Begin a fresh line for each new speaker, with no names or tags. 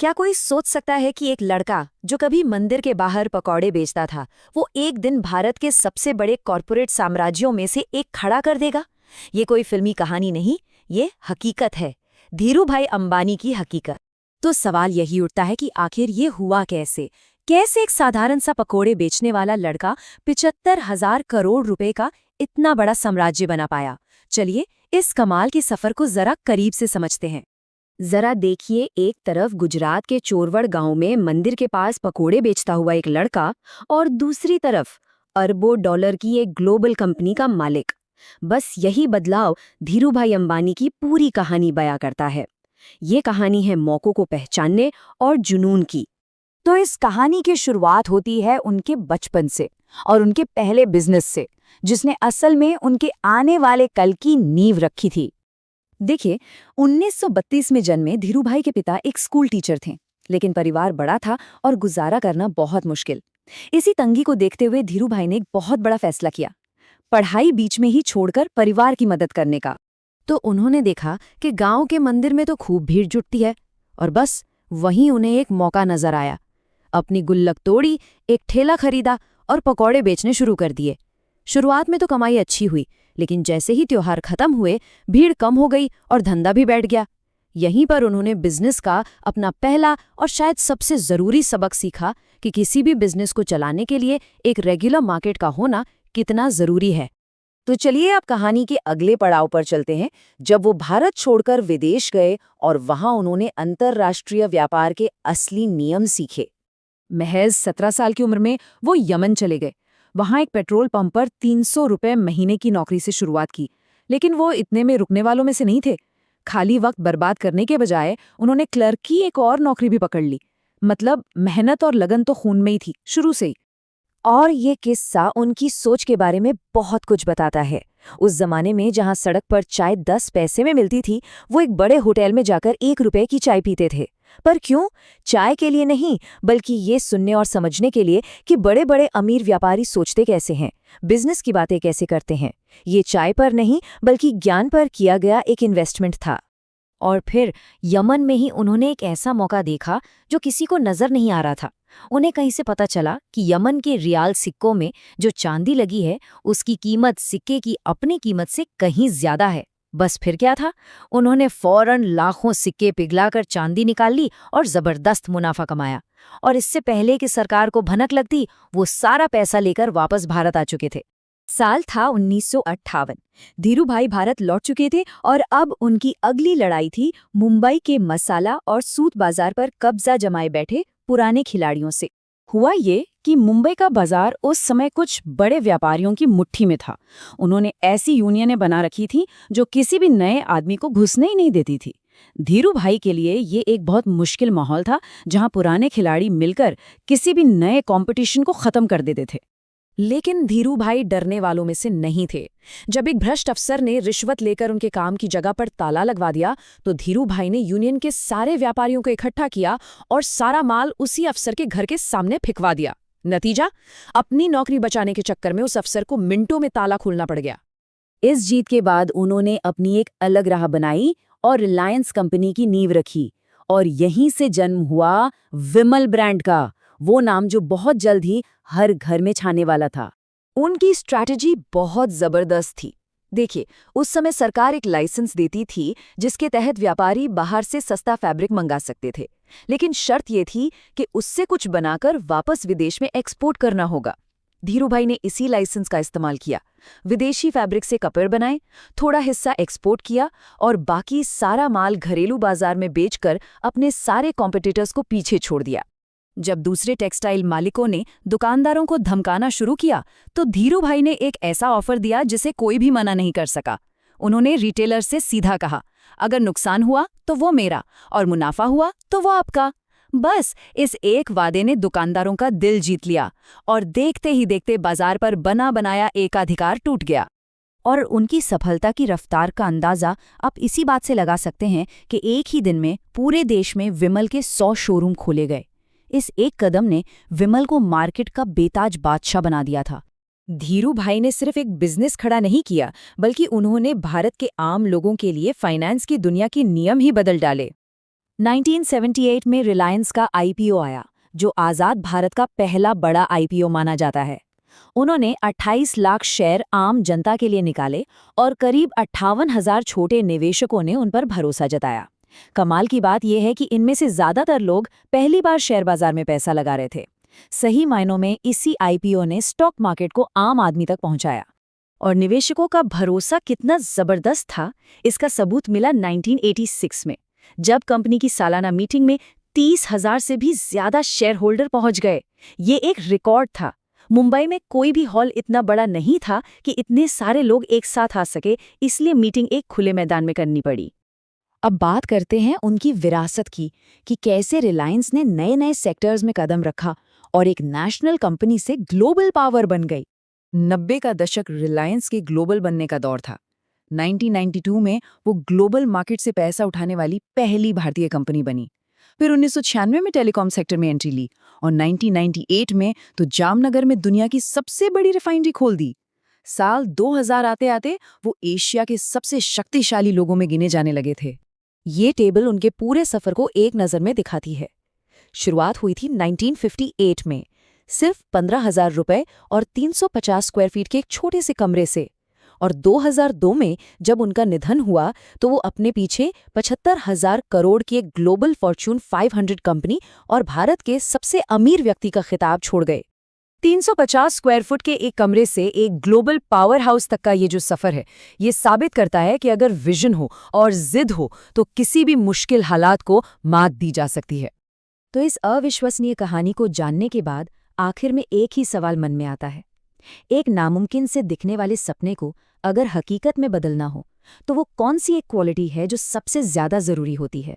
क्या कोई सोच सकता है कि एक लड़का जो कभी मंदिर के बाहर पकौड़े बेचता था, वो एक दिन भारत के सबसे बड़े कॉरपोरेट साम्राज्यों में से एक खड़ा कर देगा? ये कोई फिल्मी कहानी नहीं, ये हकीकत है। धीरूभाई अंबानी की हकीकत। तो सवाल यही उठता है कि आखिर ये हुआ कैसे? कैसे एक साधारण सा पकोड़े बेचने वाला लड़का 75,000 करोड़ रुपए का इतना बड़ा साम्राज्य बना पाया? चलिए इस कमाल के सफर को जरा करीब से समझते हैं। जरा देखिए, एक तरफ गुजरात के चोरवड़ गांव में मंदिर के पास पकोड़े बेचता हुआ एक लड़का, और दूसरी तरफ अरबों डॉलर की एक ग्लोबल कंपनी का मालिक। बस यही बदलाव धीरूभाई अंबानी की पूरी कहानी बयां करता है। ये कहानी है मौकों को पहचानने और जुनून की। तो इस कहानी की शुरुआत होती है उनके बचपन से और उनके पहले बिजनेस से, जिसने असल में उनके आने वाले कल की नींव रखी थी। देखिए, 1932 में जन्मे धीरूभाई के पिता एक स्कूल टीचर थे, लेकिन परिवार बड़ा था और गुजारा करना बहुत मुश्किल। इसी तंगी को देखते हुए धीरूभाई ने एक बहुत बड़ा फैसला किया, पढ़ाई बीच में ही छोड़कर परिवार की मदद करने का। तो उन्होंने देखा कि गांव के मंदिर में तो खूब भीड़ जुटती है, और बस वहीं उन्हें एक मौका नजर आया। अपनी गुल्लक तोड़ी, एक ठेला खरीदा और पकौड़े बेचने शुरू कर दिए। शुरुआत में तो कमाई अच्छी हुई, लेकिन जैसे ही त्योहार खत्म हुए, भीड़ कम हो गई और धंधा भी बैठ गया। यहीं पर उन्होंने बिजनेस का अपना पहला और शायद सबसे जरूरी सबक सीखा कि किसी भी बिजनेस को चलाने के लिए एक रेगुलर मार्केट का होना कितना जरूरी है। तो चलिए अब कहानी के अगले पड़ाव पर चलते हैं, जब वो भारत छोड़कर विदेश गए और वहां उन्होंने अंतर्राष्ट्रीय व्यापार के असली नियम सीखे। महज 17 साल की उम्र में वो यमन चले गए। वहां एक पेट्रोल पंप पर 300 रुपए महीने की नौकरी से शुरुआत की, लेकिन वो इतने में रुकने वालों में से नहीं थे। खाली वक्त बर्बाद करने के बजाय उन्होंने क्लर्क की एक और नौकरी भी पकड़ ली। मतलब मेहनत और लगन तो खून में ही थी शुरू से ही। और ये किस्सा उनकी सोच के बारे में बहुत कुछ बताता है। उस जमाने में जहां सड़क पर चाय 10 पैसे में मिलती थी, वो एक बड़े होटल में जाकर 1 रुपए की चाय पीते थे। पर क्यों? चाय के लिए नहीं, बल्कि ये सुनने और समझने के लिए कि बड़े बड़े अमीर व्यापारी सोचते कैसे हैं, बिजनेस की बातें कैसे करते हैं। ये चाय पर नहीं, बल्कि ज्ञान पर किया गया एक इन्वेस्टमेंट था। और फिर यमन में ही उन्होंने एक ऐसा मौका देखा जो किसी को नजर नहीं आ रहा था। उन्हें कहीं से पता चला कि यमन के रियाल सिक्कों में जो चांदी लगी है, उसकी कीमत सिक्के की अपनी कीमत से कहीं ज्यादा है। बस फिर क्या था, उन्होंने फौरन लाखों सिक्के पिघलाकर चांदी निकाल ली और जबरदस्त मुनाफा कमाया। और इससे पहले कि सरकार को भनक लगती, वो सारा पैसा लेकर वापस भारत आ चुके थे। साल था 1958। धीरूभाई भारत लौट चुके थे और अब उनकी अगली लड़ाई थी मुंबई के मसाला और सूत बाजार पर कब्जा जमाए बैठे पुराने खिलाड़ियों से। हुआ ये कि मुंबई का बाजार उस समय कुछ बड़े व्यापारियों की मुट्ठी में था। उन्होंने ऐसी यूनियनें बना रखी थी जो किसी भी नए आदमी को घुसने ही नहीं देती थी। धीरूभाई के लिए ये एक बहुत मुश्किल माहौल था, जहां पुराने खिलाड़ी मिलकर किसी भी नए कंपटीशन को खत्म कर देते थे। लेकिन धीरूभाई डरने वालों में से नहीं थे। जब एक भ्रष्ट अफसर ने रिश्वत लेकर उनके काम की जगह पर ताला लगवा दिया, तो धीरूभाई ने यूनियन के सारे व्यापारियों को इकट्ठा किया और सारा माल उसी अफसर के घर के सामने फिकवा दिया। नतीजा, अपनी नौकरी बचाने के चक्कर में उस अफसर को मिनटों में ताला खोलना पड़ गया। इस जीत के बाद उन्होंने अपनी एक अलग राह बनाई और रिलायंस कंपनी की नींव रखी। और यहीं से जन्म हुआ विमल ब्रांड का, वो नाम जो बहुत जल्द ही हर घर में छाने वाला था। उनकी स्ट्रैटेजी बहुत जबरदस्त थी। देखिए, उस समय सरकार एक लाइसेंस देती थी जिसके तहत व्यापारी बाहर से सस्ता फैब्रिक मंगा सकते थे, लेकिन शर्त ये थी कि उससे कुछ बनाकर वापस विदेश में एक्सपोर्ट करना होगा। धीरूभाई ने इसी लाइसेंस का इस्तेमाल किया। विदेशी फैब्रिक से कपड़े बनाए, थोड़ा हिस्सा एक्सपोर्ट किया और बाकी सारा माल घरेलू बाजार में बेचकर अपने सारे कॉम्पिटिटर्स को पीछे छोड़ दिया। जब दूसरे टेक्सटाइल मालिकों ने दुकानदारों को धमकाना शुरू किया, तो धीरूभाई ने एक ऐसा ऑफर दिया जिसे कोई भी मना नहीं कर सका। उन्होंने रिटेलर से सीधा कहा, अगर नुकसान हुआ तो वो मेरा और मुनाफा हुआ तो वो आपका। बस इस एक वादे ने दुकानदारों का दिल जीत लिया और देखते ही देखते बाजार पर बना बनाया एकाधिकार टूट गया। और उनकी सफलता की रफ्तार का अंदाजा आप इसी बात से लगा सकते हैं कि एक ही दिन में पूरे देश में विमल के 100 शोरूम खोले गए। इस एक कदम ने विमल को मार्केट का बेताज बादशाह बना दिया था। धीरूभाई ने सिर्फ एक बिजनेस खड़ा नहीं किया, बल्कि उन्होंने भारत के आम लोगों के लिए फाइनेंस की दुनिया के नियम ही बदल डाले। 1978 में रिलायंस का आईपीओ आया, जो आज़ाद भारत का पहला बड़ा आईपीओ माना जाता है। उन्होंने 28 लाख शेयर आम जनता के लिए निकाले और करीब 58,000 छोटे निवेशकों ने उन पर भरोसा जताया। कमाल की बात यह है कि इनमें से ज्यादातर लोग पहली बार शेयर बाजार में पैसा लगा रहे थे। सही मायनों में इसी आईपीओ ने स्टॉक मार्केट को आम आदमी तक पहुंचाया। और निवेशकों का भरोसा कितना जबरदस्त था, इसका सबूत मिला 1986 में, जब कंपनी की सालाना मीटिंग में 30,000 से भी ज्यादा शेयर होल्डर पहुंच गए। ये एक रिकॉर्ड था। मुंबई में कोई भी हॉल इतना बड़ा नहीं था कि इतने सारे लोग एक साथ आ सके, इसलिए मीटिंग एक खुले मैदान में करनी पड़ी। अब बात करते हैं उनकी विरासत की, कि कैसे रिलायंस ने नए नए सेक्टर्स में कदम रखा और एक नेशनल कंपनी से ग्लोबल पावर बन गई। 90 का दशक रिलायंस के ग्लोबल बनने का दौर था। 1992 में वो ग्लोबल मार्केट से पैसा उठाने वाली पहली भारतीय कंपनी बनी। फिर 1996 में टेलीकॉम सेक्टर में एंट्री ली और 1998 में तो जामनगर में दुनिया की सबसे बड़ी रिफाइनरी खोल दी। साल 2000 आते आते वो एशिया के सबसे शक्तिशाली लोगों में गिने जाने लगे थे। ये टेबल उनके पूरे सफर को एक नज़र में दिखाती है। शुरुआत हुई थी 1958 में, सिर्फ 15,000 रुपए और 350 स्क्वायर फीट के एक छोटे से कमरे से। और 2002 में जब उनका निधन हुआ तो वो अपने पीछे 75,000 करोड़ की एक ग्लोबल फॉर्च्यून 500 कंपनी और भारत के सबसे अमीर व्यक्ति का खिताब छोड़ गए। 350 स्क्वायर फुट के एक कमरे से एक ग्लोबल पावर हाउस तक का ये जो सफर है, ये साबित करता है कि अगर विजन हो और जिद हो तो किसी भी मुश्किल हालात को मात दी जा सकती है। तो इस अविश्वसनीय कहानी को जानने के बाद आखिर में एक ही सवाल मन में आता है। एक नामुमकिन से दिखने वाले सपने को अगर हकीकत में बदलना हो तो वो कौन सी एक क्वालिटी है जो सबसे ज्यादा जरूरी होती है?